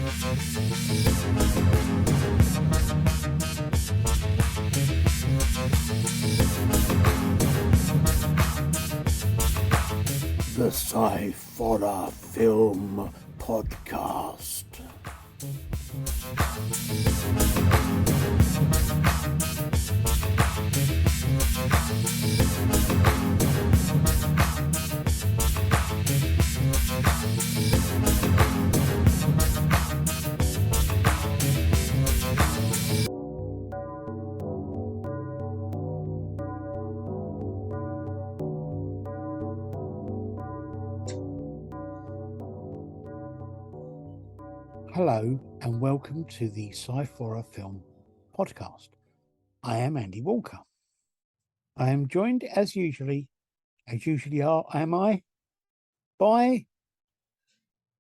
The Sciforror Film Podcast. Hello and welcome to the Sciforror Film Podcast. I am Andy Walker. I am joined as usually am I, by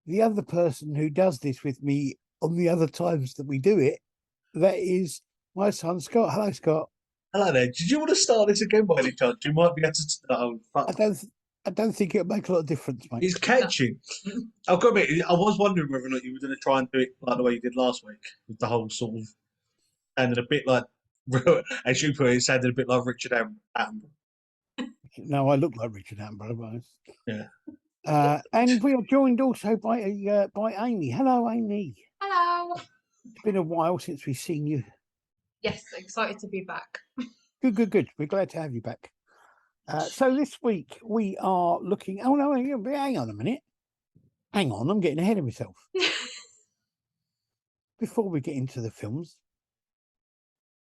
the other person who does this with me on the other times that we do it. That is my son, Scott. Hello, Scott. Hello there. Did you want to start this again by any chance? You might be able to start. Oh, fuck. I don't think it'll make a lot of difference, mate. It's catchy. I've got to admit, I was wondering whether or not you were going to try and do it like the way you did last week, with the whole sort of sounded a bit like, as you put it, sounded a bit like Richard Attenborough. No, I look like Richard Attenborough. Yeah. And we are joined also by Aimee. Hello, Aimee. Hello. It's been a while since we've seen you. Yes, excited to be back. Good. We're glad to have you back. So this week we are looking. Oh no, hang on a minute. Hang on, I'm getting ahead of myself. Before we get into the films,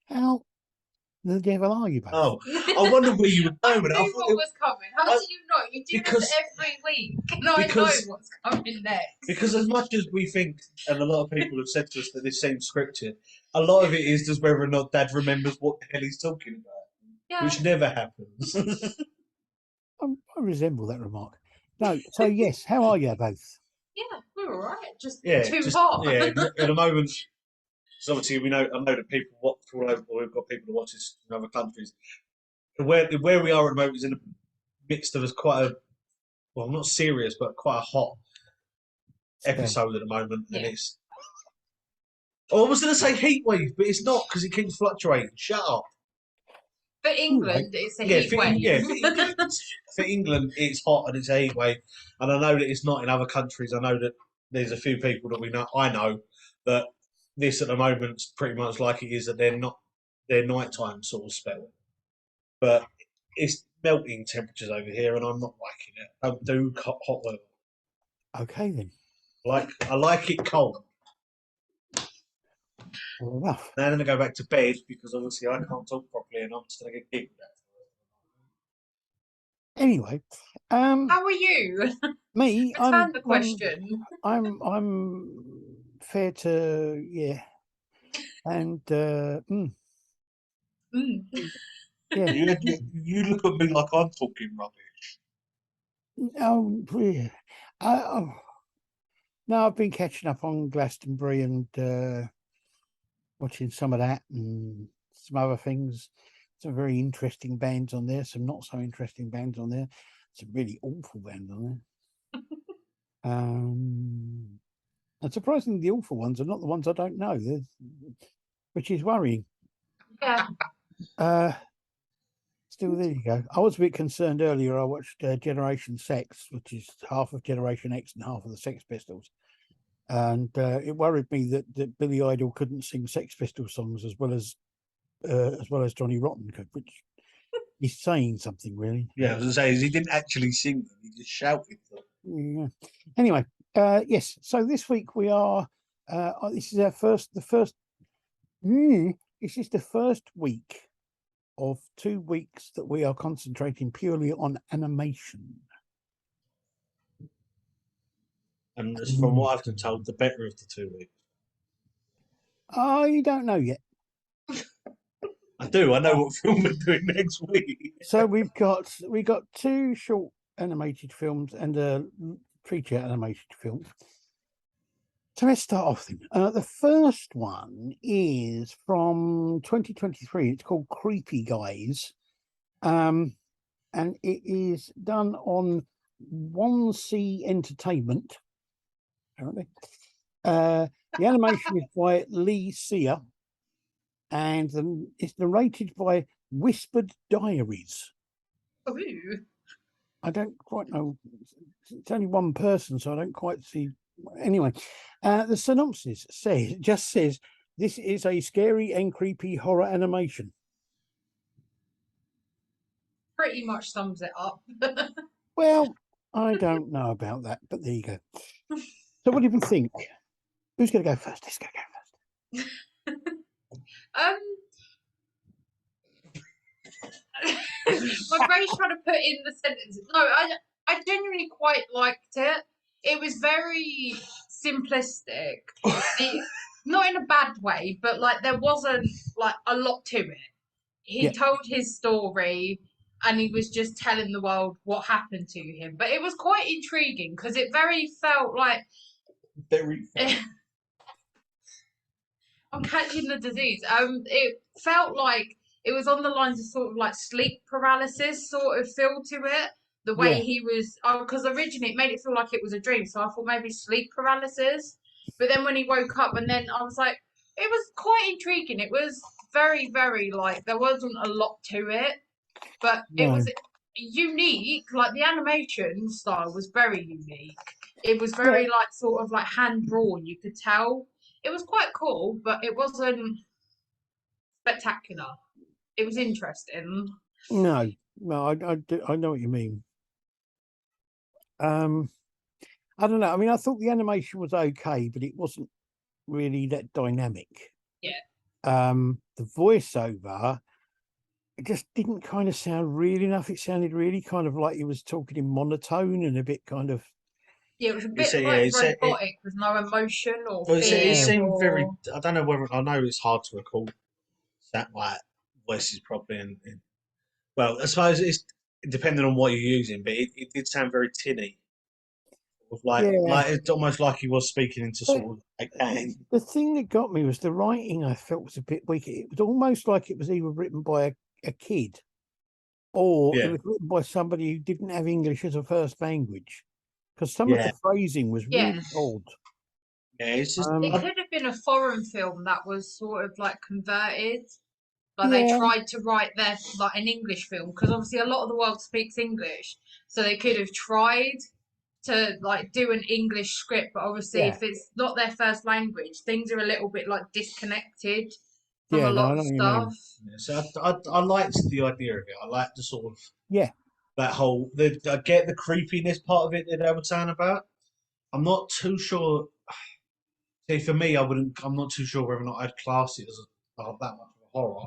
how the devil are you both? Oh, I wondered where you were going. I knew what was coming. How do you know? You do this every week, and I know what's coming next. Because as much as we think, and a lot of people have said to us that this seems scripted, a lot of it is just whether or not Dad remembers what the hell he's talking about. Yeah. Which never happens. I resemble that remark. No, so yes, how are you both? Yeah, we're all right. Just too hot. Yeah, at the moment, so obviously I know that people watch all over, or we've got people who watch this in other countries. Where we are at the moment is in the midst of quite a, well, not serious, but quite a hot episode at the moment, and it's. Oh, I was going to say heat wave, but it's not because it keeps fluctuating. Shut up. For England, it's a heat wave. Yeah, for England, it's hot and it's a heat wave. And I know that it's not in other countries. I know that there's a few people that I know that this at the moment's pretty much like it is at their nighttime sort of spell. But it's melting temperatures over here, and I'm not liking it. I don't do hot weather. Okay then. I like it cold. Well enough. Now I'm going to go back to bed because obviously I can't talk properly and I'm just going to get giggled at. Anyway, how are you? Me, Return the question. I'm fair to and Yeah, you look at me like I'm talking rubbish. No, I've been catching up on Glastonbury and watching some of that and some other things. Some very interesting bands on there, some not so interesting bands on there, some really awful bands on there. And surprisingly, the awful ones are not the ones I don't know, which is worrying. Yeah. Still, there you go. I was a bit concerned earlier. I watched Generation Sex, which is half of Generation X and half of the Sex Pistols. And it worried me that Billy Idol couldn't sing Sex Pistols songs as well as Johnny Rotten could, which is saying something, really. Yeah, I was going to say, he didn't actually sing them; he just shouted them. Yeah. Anyway, yes. So this week we are. This is the first week of 2 weeks that we are concentrating purely on animation. And from what I've been told, the better of the 2 weeks. Oh, you don't know yet. I do. I know what film we're doing next week. So we got 2 short animated films and a feature animated film. So let's start off then. The first one is from 2023. It's called Creepy Guys. And it is done on 1C Entertainment, apparently. The animation is by Lee Sear, and it's narrated by Whispered Diaries. Ooh. I don't quite know. It's only one person, so I don't quite see. Anyway, the synopsis says this is a scary and creepy horror animation. Pretty much sums it up. Well, I don't know about that, but there you go. So, what do you think? Who's going to go first? Let's go first. Um, my brain's trying to put in the sentences. No, I genuinely quite liked it. It was very simplistic. Not in a bad way, but like there wasn't like a lot to it. He told his story and he was just telling the world what happened to him. But it was quite intriguing because it felt like I'm catching the disease. It felt like it was on the lines of sort of like sleep paralysis sort of feel to it. The way he was, because originally it made it feel like it was a dream, so I thought maybe sleep paralysis. But then when he woke up, and then I was like, it was quite intriguing. It was very, very like there wasn't a lot to it, but it was unique. Like the animation style was very unique. It was very like sort of like hand drawn. You could tell it was quite cool, but it wasn't spectacular. It was interesting. No, I know what you mean. I don't know. I mean, I thought the animation was okay, but it wasn't really that dynamic. Yeah. The voiceover, it just didn't kind of sound real enough. It sounded really kind of like he was talking in monotone and a bit kind of. Yeah, it was a bit robotic with no emotion or fear. It seemed very. I don't know whether I know it's hard to recall that like voices properly, and well, I suppose it's depending on what you're using, but it did sound very tinny. Like it's almost like he was speaking into sort of like the thing that got me was the writing. I felt was a bit weak. It was almost like it was either written by a kid or it was written by somebody who didn't have English as a first language, because some of the phrasing was really odd. Yeah, it's just, it could have been a foreign film that was sort of like converted. Like they tried to write their like an English film because obviously a lot of the world speaks English, so they could have tried to like do an English script, but obviously if it's not their first language, things are a little bit like disconnected from a lot of stuff. Yeah, so I liked the idea of it. I liked the sort of that whole I get the creepiness part of it that they were saying about. I'm not too sure. See, for me, I'm not too sure whether or not I'd class it as that much of a horror.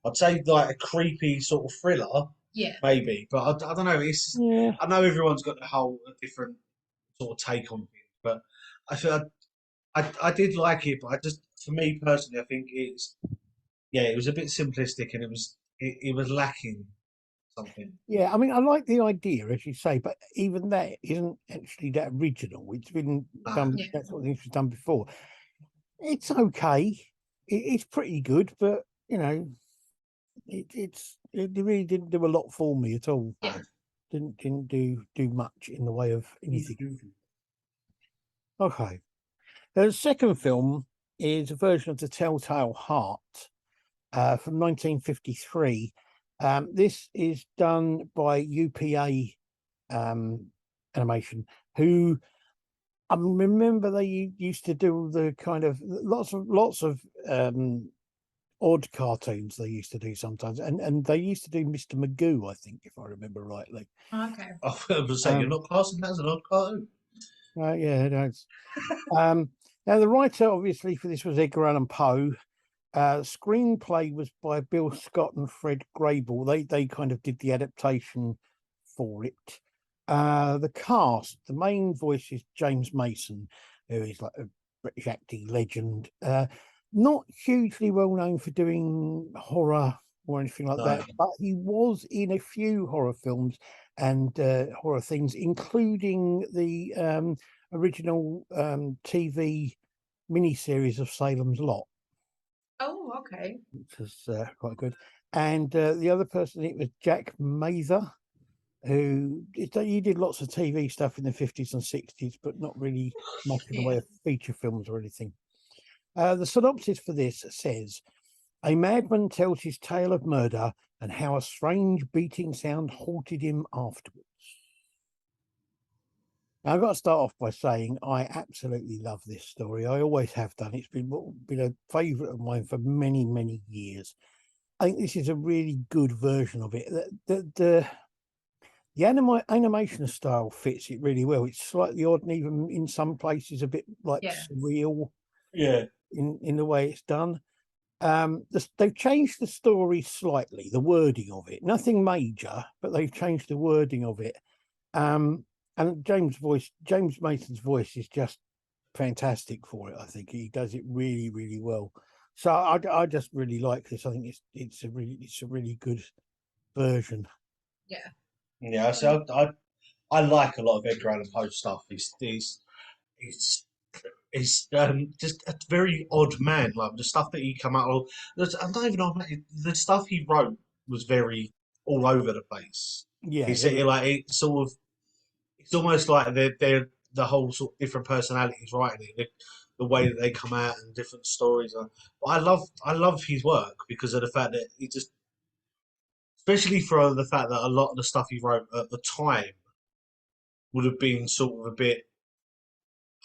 I'd say like a creepy sort of thriller. Yeah. Maybe, but I don't know. It's I know everyone's got a different sort of take on things, but I feel I did like it, but for me personally, I think it was a bit simplistic and it was lacking something. Yeah, I mean, I like the idea, as you say, but even that isn't actually that original. It's been done. That sort of thing's been done before. It's okay. It's pretty good, but you know, it really didn't do a lot for me at all. Yeah. Didn't do much in the way of anything. Okay. The second film is a version of The Telltale Heart from 1953. This is done by UPA Animation, who I remember they used to do the kind of lots of odd cartoons they used to do sometimes, and they used to do Mr. Magoo, I think, if I remember rightly. Okay. I was saying you're not classing that as an odd cartoon. Yeah, it is. Now the writer, obviously, for this was Edgar Allan Poe. Screenplay was by Bill Scott and Fred Grable. They kind of did the adaptation for it. The cast, the main voice is James Mason, who is like a British acting legend. Not hugely well known for doing horror or anything like that, but he was in a few horror films and horror things, including the original TV miniseries of Salem's Lot. Oh, okay. Which was quite good. And the other person, it was Jack Mather, who he did lots of TV stuff in the 50s and 60s, but not really much in the way of feature films or anything. The synopsis for this says, a madman tells his tale of murder and how a strange beating sound haunted him afterwards. Now, I've got to start off by saying I absolutely love this story. I always have done. It's been a favourite of mine for many, many years. I think this is a really good version of it. The animation style fits it really well. It's slightly odd and even in some places a bit like surreal. Yeah. In the way it's done. They've changed the story slightly, the wording of it. Nothing major, but they've changed the wording of it. And James Mason's voice is just fantastic for it. I think he does it really, really well. So I just really like this. I think it's a really good version. Yeah. Yeah. So I like a lot of Edgar Allan Poe stuff. He's just a very odd man. Like the stuff that he come out of, I don't even know. The stuff he wrote was very all over the place. Yeah, it's almost like they're the whole sort of different personalities writing it. The way that they come out and different stories. But I love his work because of the fact that he just, especially for the fact that a lot of the stuff he wrote at the time would have been sort of a bit,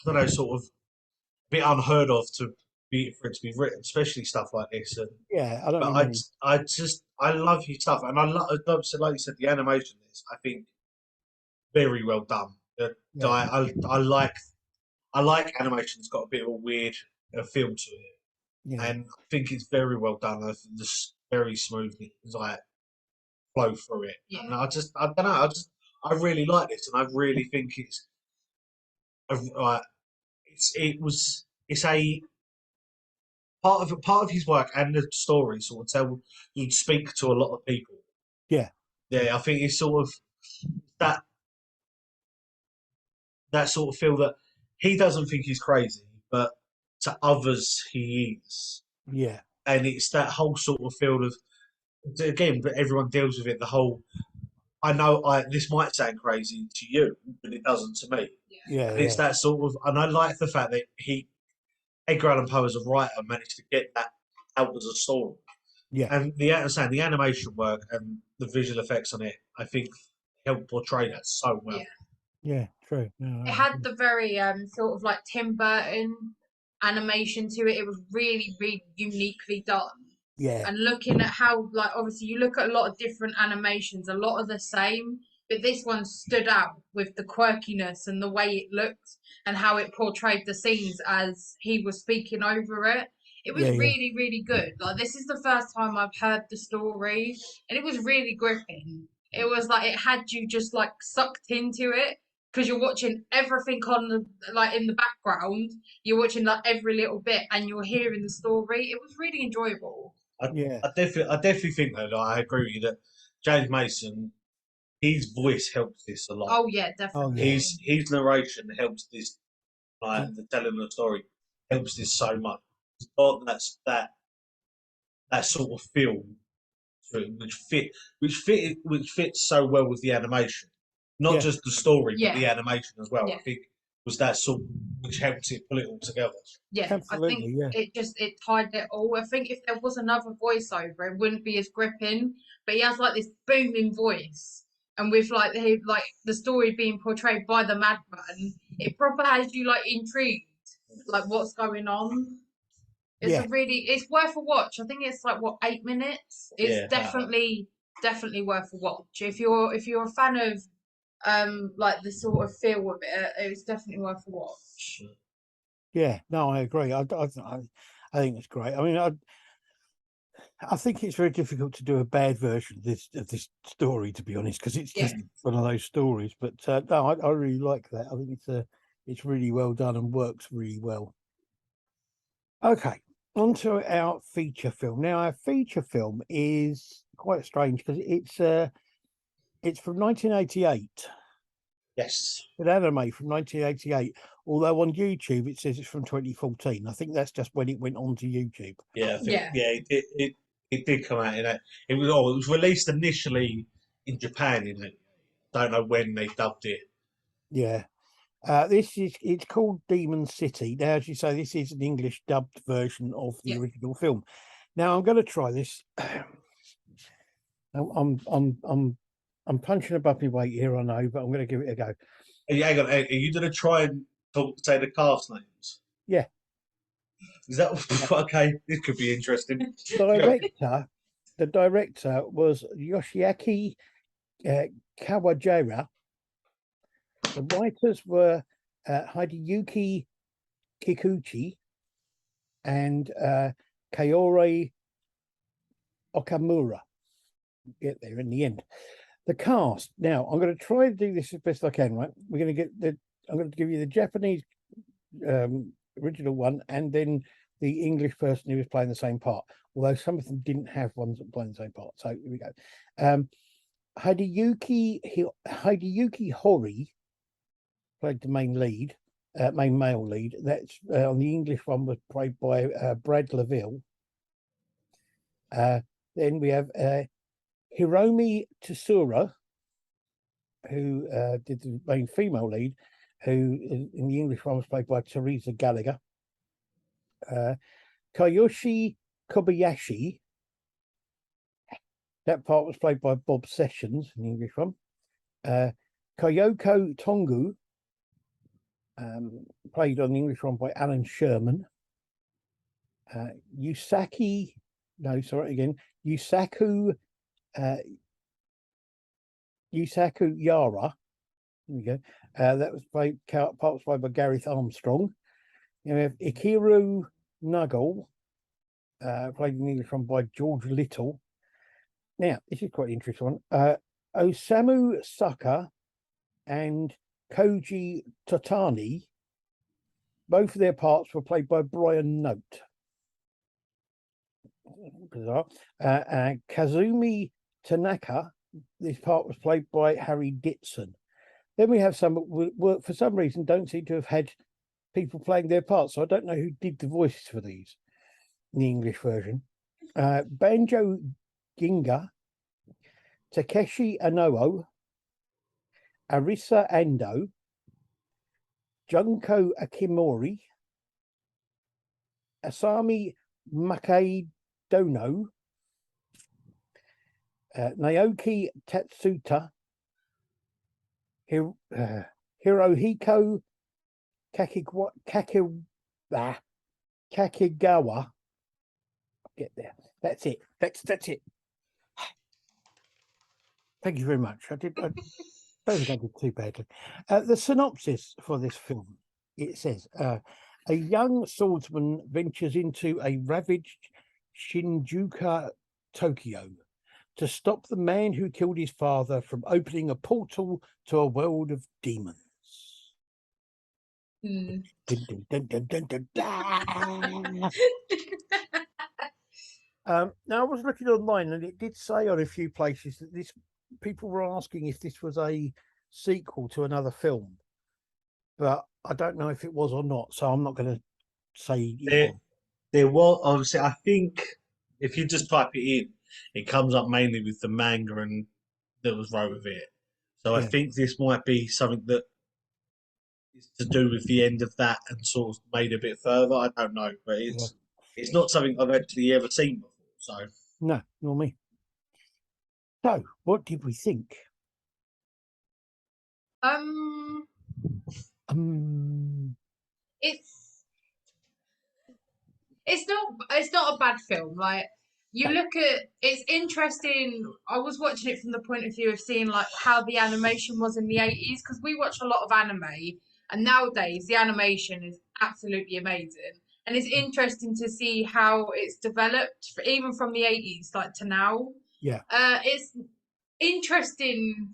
I don't know, sort of bit unheard of for it to be written, especially stuff like this. And, yeah, I don't but know. I love his stuff, and I love, like you said, the animation is, I think, very well done. Yeah. I like animation that's got a bit of a weird feel to it, Yeah. and I think it's very well done. I think just very smoothly, like flow through it. Yeah. And I don't know, I really like this, and I really think it's a part of his work, and the story sort of would speak to a lot of people. Yeah. I think it's sort of that sort of feel that he doesn't think he's crazy, but to others he is. Yeah. And it's that whole sort of feel of, again, but everyone deals with it. The whole, I know this might sound crazy to you, but it doesn't to me. Yeah. And it's that sort of, and I like the fact that Edgar Allan Poe as a writer managed to get that out as a story. Yeah. And the animation work and the visual effects on it, I think, helped portray that so well. Yeah. Yeah, true. No, it had the very sort of like Tim Burton animation to it. It was really, really uniquely done. Yeah. And looking at how, like, obviously you look at a lot of different animations, a lot of the same, but this one stood out with the quirkiness and the way it looked and how it portrayed the scenes as he was speaking over it. It was really, really good. Like, this is the first time I've heard the story, and it was really gripping. It was like it had you just like sucked into it because you're watching everything on the, like, in the background. You're watching like every little bit, and you're hearing the story. It was really enjoyable. I definitely think though, I agree with you that James Mason, his voice helps this a lot. Oh yeah, definitely. His narration helps this, like the telling of the story helps this so much. It's got that sort of feel to it, which fits so well with the animation, not just the story, but the animation as well. I think was that sort which helped it pull it all together. Yeah, absolutely. I think it tied it all. I think if there was another voiceover, it wouldn't be as gripping. But he has like this booming voice, and with like the story being portrayed by the madman, it proper has you like intrigued, like what's going on. It's worth a watch. I think it's like 8 minutes. It's definitely worth a watch. If you're a fan of like the sort of feel of it, it's definitely worth a watch. Yeah, no, I agree. I think it's great. I mean, I think it's very difficult to do a bad version of this story, to be honest, because it's just one of those stories. But no, I really like that. I think it's really well done and works really well. Okay, on to our feature film. Now, our feature film is quite strange because it's from 1988. Yes. An anime from 1988. Although on YouTube it says it's from 2014. I think that's just when it went onto YouTube. Yeah, it did come out in it. It was released initially in Japan. Don't know when they dubbed it. Yeah. It's called Demon City. Now, as you say, this is an English dubbed version of the original film. Now, I'm going to try this. I'm punching above my weight here, I know, but I'm going to give it a go. Hang on, are you going to try and say the cast names? Yeah. Is that okay? This could be interesting. The director was Yoshiaki Kawajira. The writers were Hideyuki Kikuchi and Kaori Okamura. Get there in the end. The cast. Now, I'm going to try to do this as best I can, right? I'm going to give you the Japanese original one and then the English person who was playing the same part, although some of them didn't have ones that playing the same part. So here we go. Hideyuki Hori played the main male lead. That's on the English one was played by Brad Laville. Then we have Hiromi Tsura, who did the main female lead, who in the English one was played by Teresa Gallagher. Koyoshi Kobayashi, that part was played by Bob Sessions in the English one. Koyoko Tongu, played on the English one by Alan Sherman. Yusaku Yara. Here we go. That was played by Gareth Armstrong. You have Ikiru Nagel, played in the English one by George Little. Now, this is quite an interesting one. Osamu Saka and Koji Totani, both of their parts were played by Brian Note. Bizarre. Kazumi Tanaka, this part was played by Harry Ditson. Then we have some that for some reason don't seem to have had people playing their parts, so I don't know who did the voices for these in the English version. Banjo Ginga, Takeshi Anoo, Arisa Ando, Junko Akimori, Asami Makaidono, Naoki Tatsuta, Hirohiko Kakigawa. Get there. That's it. That's it. Thank you very much. I don't think I did too badly. The synopsis for this film, it says, a young swordsman ventures into a ravaged Shinjuku, Tokyo, to stop the man who killed his father from opening a portal to a world of demons. Dun, dun, dun, dun, dun, dun. Now I was looking online and it did say on a few places that people were asking if this was a sequel to another film, but I don't know if it was or not, so I'm not going to say there was obviously. I think if you just type it in, it comes up mainly with the manga and that was wrote with it. So I think this might be something that is to do with the end of that and sort of made a bit further. I don't know, but it's not something I've actually ever seen before. So no, nor me. So, what did we think? It's not a bad film. Like, you look at, it's interesting. I was watching it from the point of view of seeing like how the animation was in the 80s, because we watch a lot of anime, and nowadays the animation is absolutely amazing. And it's interesting to see how it's developed, even from the 80s like to now. Yeah. It's interesting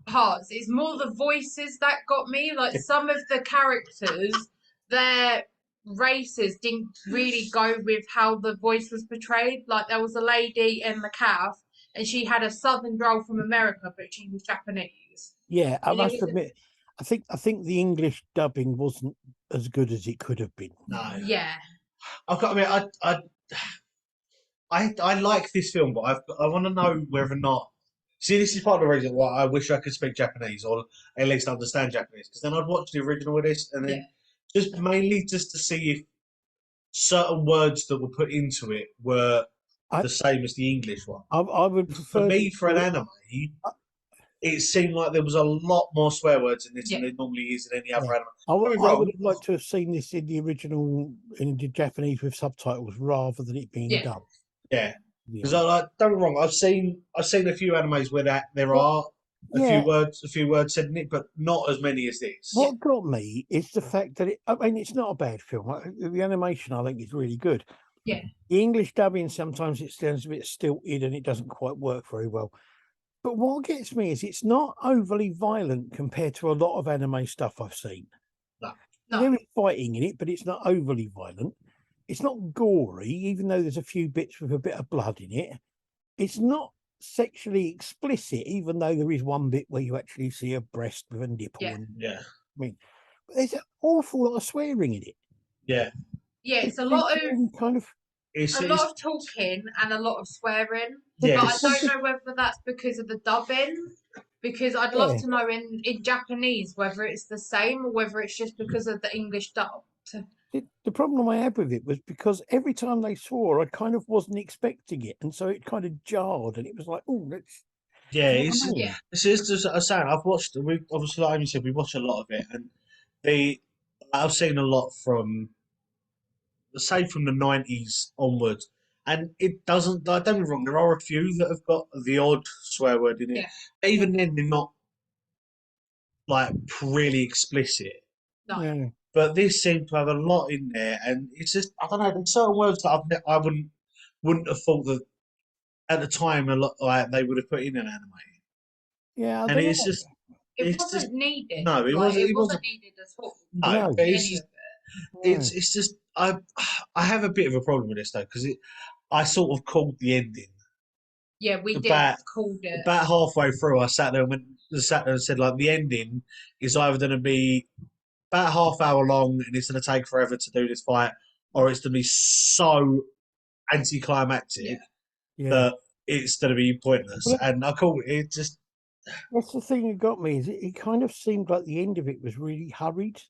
parts. It's more the voices that got me. Like, some of the characters, their races didn't really go with how the voice was portrayed. Like, there was a lady in the calf and she had a southern drawl from America, but she was Japanese. Yeah, I must admit, I think the English dubbing wasn't as good as it could have been. No. Yeah. I like this film, but I want to know whether or not See, this is part of the reason why I wish I could speak Japanese or at least understand Japanese, because then I'd watch the original of this and then just mainly just to see if certain words that were put into it were I the same as the English one. I would For prefer me, for an anime, it seemed like there was a lot more swear words in this than there normally is in any other anime. I Don't be would wrong. have liked to have seen this in the original in the Japanese with subtitles rather than it being dubbed. Yeah, because don't be wrong. I've seen a few animes where there are a few words said in it, but not as many as this. What got me is the fact that I mean, it's not a bad film. The animation, I think, is really good. Yeah. The English dubbing, sometimes it sounds a bit stilted and it doesn't quite work very well. But what gets me is it's not overly violent compared to a lot of anime stuff I've seen. No. There is fighting in it, but it's not overly violent. It's not gory, even though there's a few bits with a bit of blood in it. It's not sexually explicit, even though there is one bit where you actually see a breast with a nipple. Yeah. I mean, but there's an awful lot of swearing in it. Yeah, it's a lot of kind of a lot of talking and a lot of swearing. Yeah, but I don't know whether that's because of the dubbing. Because I'd love to know in Japanese whether it's the same or whether it's just because of the English dub. The problem I had with it was because every time they swore, I kind of wasn't expecting it, and so it kind of jarred, and it was like, oh, that's It's just a saying. I've watched. We obviously, like Amy said, we watch a lot of it, and I've seen a lot from, say, from the 90s onwards, and it doesn't. Like, don't get me wrong. There are a few that have got the odd swear word in it. Yeah. Even then, they're not like really explicit. No. Yeah. But this seemed to have a lot in there, and it's just I don't know. There's certain words that I wouldn't have thought that at the time a lot like they would have put in an anime. Yeah, and it's just it wasn't needed. No, it wasn't. It wasn't needed at all. No, but it's just I have a bit of a problem with this though because I sort of called the ending. Yeah, we called it about halfway through. I sat there and said like the ending is either going to be about half hour long and it's going to take forever to do this fight, or it's going to be so anticlimactic that it's going to be pointless. And I called it just. That's the thing that got me is it kind of seemed like the end of it was really hurried.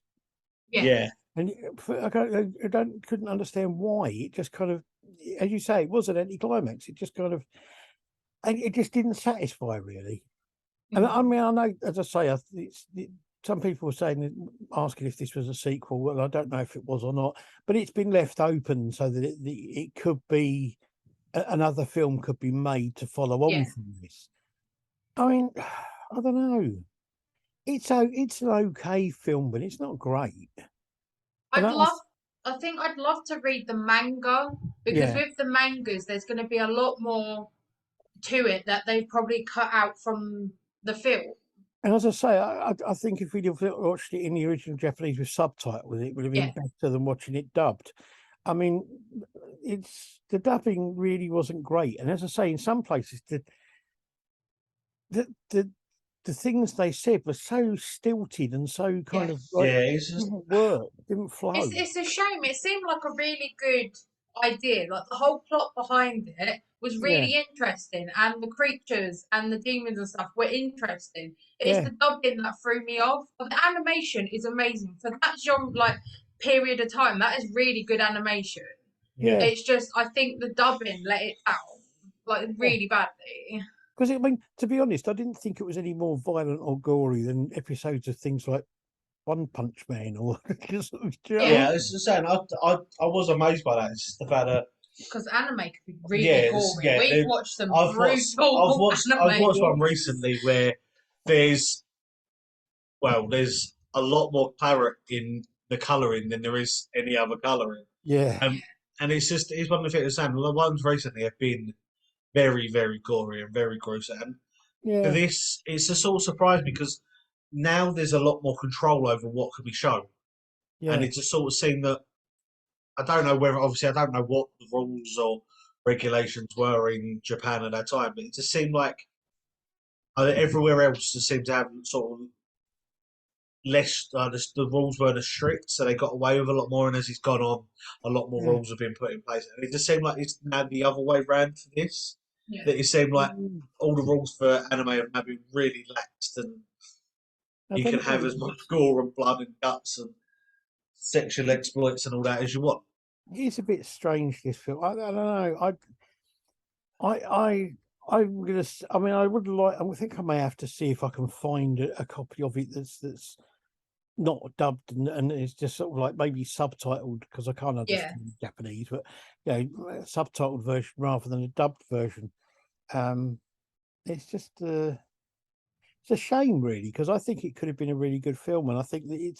Yeah. And I couldn't understand why. It just kind of, as you say, it was an anticlimax. It just kind of, and it just didn't satisfy really. And I mean, I know, as I say, some people were saying, asking if this was a sequel, and I don't know if it was or not, but it's been left open so that it could be, another film could be made to follow on from this. I mean, I don't know. It's an okay film, but it's not great. I think I'd love to read the manga because with the mangas, there's going to be a lot more to it that they've probably cut out from the film. And as I say, I think if we'd have watched it in the original Japanese with subtitles, it would have been better than watching it dubbed. I mean, the dubbing really wasn't great, and as I say, in some places the things they said were so stilted and so kind of like didn't work, didn't flow. It's a shame. It seemed like a really good idea. Like the whole plot behind it was really interesting, and the creatures and the demons and stuff were interesting. It's the dubbing that threw me off. The animation is amazing for that genre, like period of time. That is really good animation. Yeah, it's just I think the dubbing let it down like really badly. Because I mean, to be honest, I didn't think it was any more violent or gory than episodes of things like One Punch Man or. It's the same. I was amazed by that. It's just the fact that because anime can be really gory. We've watched some brutal. I've watched one recently where there's a lot more claret in the colouring than there is any other colouring. Yeah. And it's one of the things I'm saying. The ones recently have been very, very gory and very gruesome. And for this, it's a sort of surprise because now there's a lot more control over what can be shown. Yeah. And it just sort of seemed that I don't know what the rules or regulations were in Japan at that time, but it just seemed like everywhere else just seemed to have sort of less. The rules weren't as strict, so they got away with a lot more. And as it's gone on, a lot more rules have been put in place, and it just seemed like it's now the other way round for this. that it seemed like Mm, all the rules for anime have now been really laxed, and I you don't can have know. as much gore and blood and guts and sexual exploits and all that as you want. It's a bit strange, this film. I don't know. I'm gonna. I mean, I would like. I think I may have to see if I can find a copy of it that's not dubbed and it's just sort of like maybe subtitled, because I can't Yeah. understand Japanese, but you know, a subtitled version rather than a dubbed version. It's just it's a shame, really, because I think it could have been a really good film, and I think that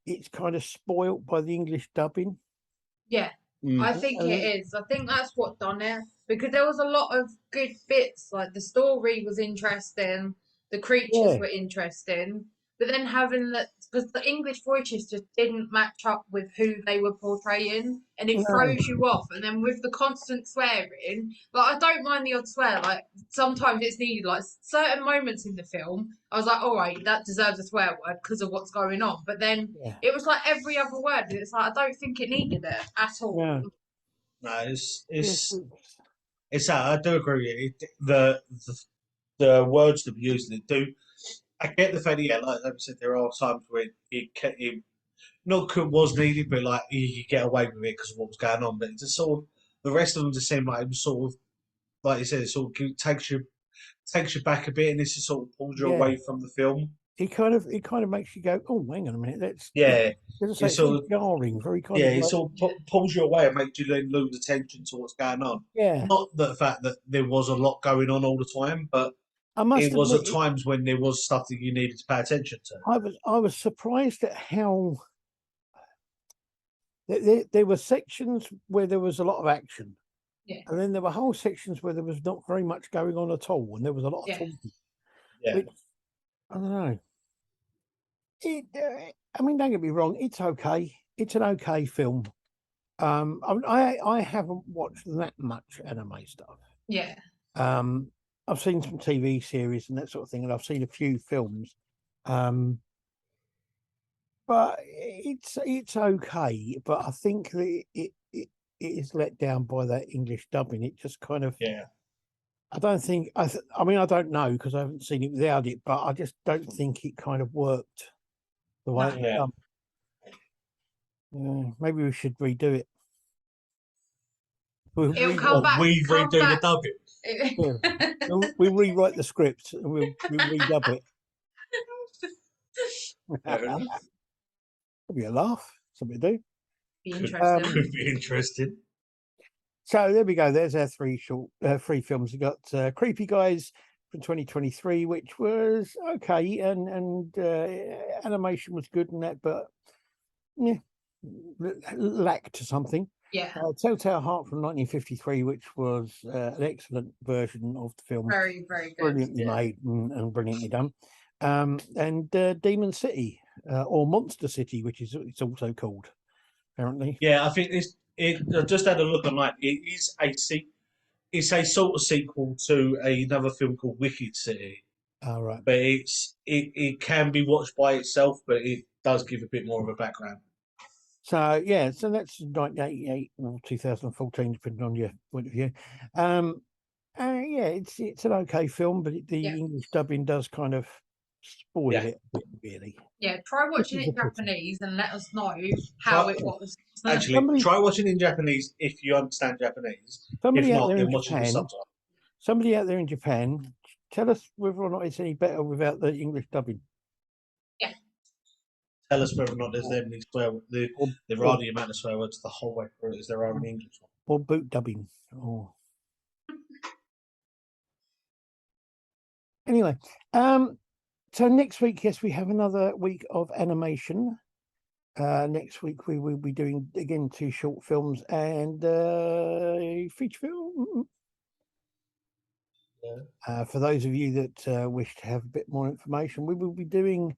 it's kind of spoilt by the English dubbing. Yeah, I think it And is. I think that's what done it because there was a lot of good bits. Like the story was interesting, the creatures yeah, were interesting, but then having that because the English voices just didn't match up with who they were portraying, and it no, throws you off. And then with the constant swearing, like I don't mind the odd swear. Like sometimes it's needed. Like certain moments in the film, I was like, all right, that deserves a swear word because of what's going on. But then yeah, it was like every other word. And it's like I don't think it needed it at all. yeah, No, yes, it's I do agree with you. The words that we use in it do. I get the fact, yeah, like I said, there are times where it not was needed, but like you could get away with it because of what was going on. But it just sort of the rest of them just seem like it was sort of like you said, it sort of takes you back a bit, and this just sort of pulls you yeah. away from the film. It kind of makes you go, oh, hang on a minute, that's Yeah, as I say, it it's very sort of jarring, very kind yeah, of it like sort of pulls you away and makes you then lose attention to what's going on. yeah. Not the fact that there was a lot going on all the time, but I it must was admit, at times when there was stuff that you needed to pay attention to. I was surprised at how there were sections where there was a lot of action, Yeah, and then there were whole sections where there was not very much going on at all, and there was a lot of yeah, talking. Yeah, Which I don't know. I mean, don't get me wrong, it's okay. It's an okay film. I haven't watched that much anime stuff. yeah. Um, I've seen some TV series and that sort of thing, and I've seen a few films. Um, but it's okay. But I think that it is let down by that English dubbing. It just kind of yeah. I don't think I mean I don't know because I haven't seen it without it, but I just don't think it kind of worked the way No, it was Yeah. done. Maybe we should redo it. We'll it'll come Or rewrite. back. we Come redo the back. dubbing. Yeah, we'll rewrite the script and we'll redub it. Fair enough. It'll be a laugh. Something to do. Be Could, interesting. could be interesting. So there we go. There's our three films. We got Creepy Guys from 2023, which was okay, and animation was good and that, but yeah, lacked something. Yeah, Telltale Heart from 1953, which was an excellent version of the film, very, very good. brilliantly made and brilliantly done. And Demon City or Monster City, which is it's also called apparently. Yeah, I think this. I just had a look online. It is it's a sort of sequel to another film called Wicked City, All right. but it can be watched by itself, but it does give a bit more of a background. So yeah, so that's 1988 or 2014, depending on your point of view. Yeah, it's an okay film, but the Yeah. English dubbing does kind of spoil Yeah. it a bit, really. Yeah, try watching is it a pity. Japanese and let us know how it was. Actually, Somebody- try watching in Japanese if you understand Japanese. Somebody If out not, there then in watch it with Japan, subtitles. somebody out there in Japan, tell us whether or not it's any better without the English dubbing. Tell us whether or not there's any swear. Or, There or, are the amount of swear words the whole way through as there are in the English one. or boot dubbing. Or anyway, so next week, yes, we have another week of animation. Next week we will be doing again 2 short films and a feature film. Yeah. For those of you that wish to have a bit more information, we will be doing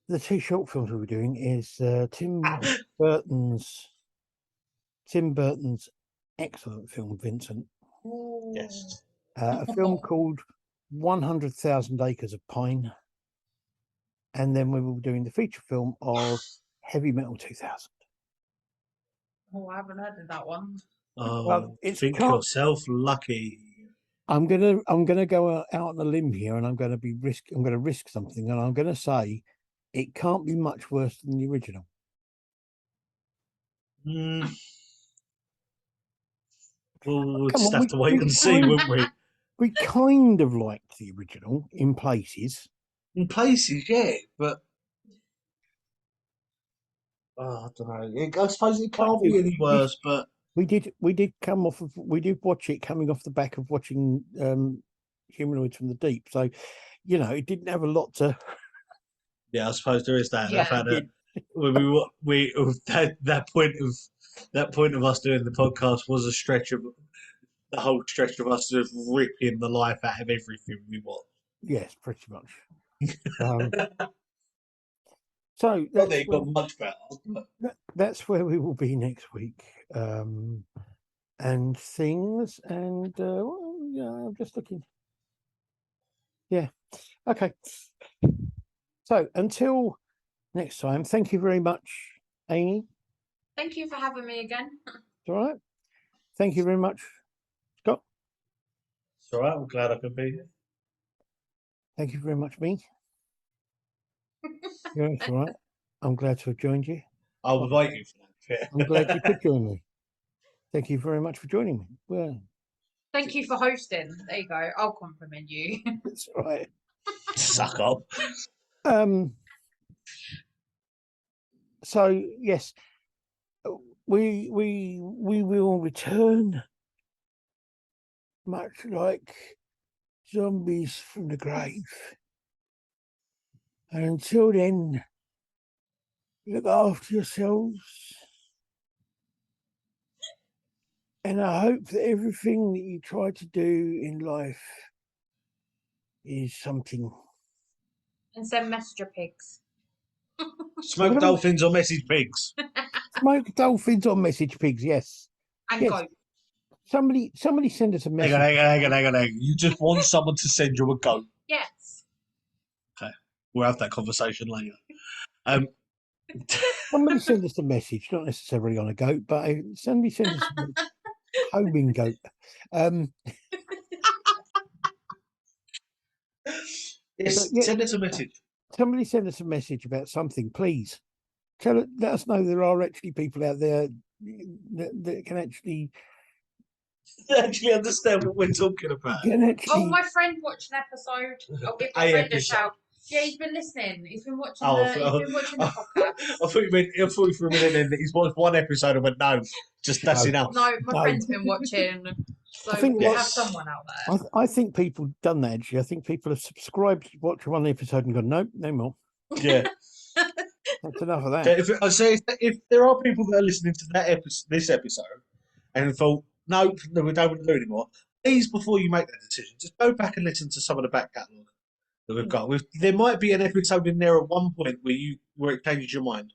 the 2 short films we'll be doing is Burton's excellent film Vincent. Yes. A film called 100,000 Acres of Pine, and then we will be doing the feature film of Heavy Metal 2000. Oh, I haven't heard of that one. Oh, Well, it's think can't. yourself lucky. I'm gonna go out on a limb here, and I'm gonna risk something, and I'm gonna say it can't be much worse than the original. Mm. We'll Come just on, have to wait and see, won't we? we kind of liked the original in places. In places, yeah, but I don't know. I suppose it can't be any worse, but We did watch it coming off the back of watching Humanoids from the Deep, so it didn't have a lot to. yeah, I suppose there is that. Yeah. The fact that we that point of us doing the podcast was a stretch of the whole stretch of us just ripping the life out of everything we watch. Yes, pretty much. So Not that it got much better. that's where we will be next week, and things, and I'm just looking. Yeah, okay. So until next time, thank you very much, Aimee. Thank you for having me again. All right. Thank you very much, Scott. It's all right. I'm glad I could be here. Thank you very much, me. Yeah, it's all right. I'm glad to have joined you. I'll invite you for that. I'm glad you could join me. Thank you very much for joining me. Well, Thank you for hosting. There you go. I'll compliment you. it's all right. Suck up. So yes, we will return, much like zombies from the grave. And until then, look after yourselves. And I hope that everything that you try to do in life is something. And send messenger pigs. Smoke dolphins or message pigs. Smoke dolphins or message pigs, yes. And Yes. goat. Somebody send us a message. Hang on. You just want someone to send you a goat. Yes. Okay. We'll have that conversation later. Somebody send us a message, not necessarily on a goat, but somebody send us a homing goat. Yes, yeah, send us a message. Somebody send us a message about something, please. Let us know there are actually people out there that can actually Understand what we're talking about. Oh, my friend watched an episode. I'll give my friend a shout. Yeah, he's been listening. He's been watching the podcast. I thought you for a minute then that he's watched one episode and went, no, that's enough. No, my friend's been watching. So we have someone out there. I think people have done that actually. I think people have subscribed, watched one episode and gone, nope, no more. Yeah. That's enough of that. If there are people that are listening to this episode and thought, no, we don't want to do it anymore, please, before you make that decision, just go back and listen to some of the back catalogue that we've got. There might be an episode in there at one point where it changes your mind.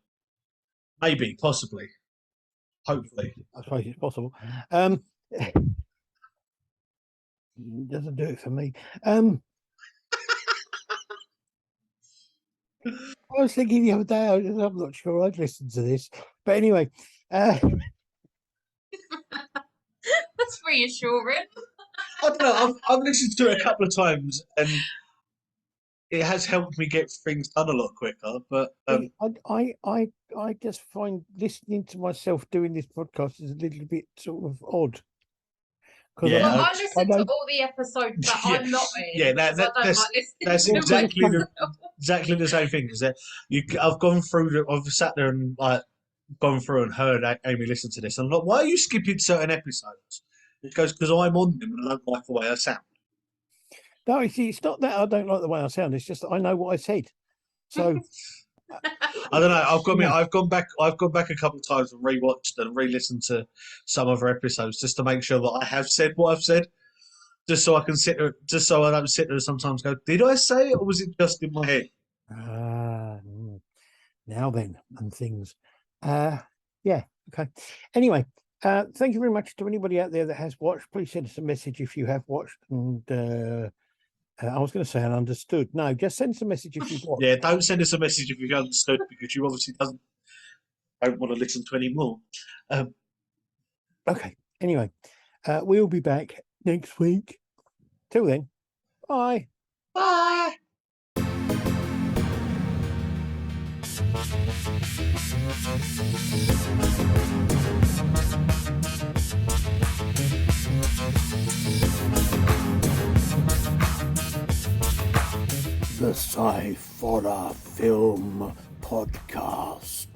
Maybe, possibly, hopefully. I suppose it's possible. It doesn't do it for me. I was thinking the other day, I'm not sure I'd listen to this, but anyway. That's reassuring. I don't know. I've listened to it a couple of times, and it has helped me get things done a lot quicker. But I just find listening to myself doing this podcast is a little bit sort of odd. Yeah, I listen to all the episodes that I'm not in. Yeah, I don't like listening that's exactly the same thing. Is that I've sat there and gone through and heard Aimee listen to this. And I'm like, why are you skipping certain episodes? It goes because I'm on them and I don't like the way I sound. No, it's not that I don't like the way I sound. It's just that I know what I said. So I don't know. I've gone back a couple of times and rewatched and re-listened to some of her episodes just to make sure that I have said what I've said. Just so I can just so I don't sit there and sometimes go, did I say it or was it just in my head? Now then, and things. Yeah, okay. Anyway, thank you very much to anybody out there that has watched. Please send us a message if you have watched. And I was going to say and understood. No, just send us a message if you've watched. Yeah, don't send us a message if you've understood because you obviously don't want to listen to any more. Okay. Anyway, we'll be back next week. Till then, bye. Bye. The Sciforror Film Podcast.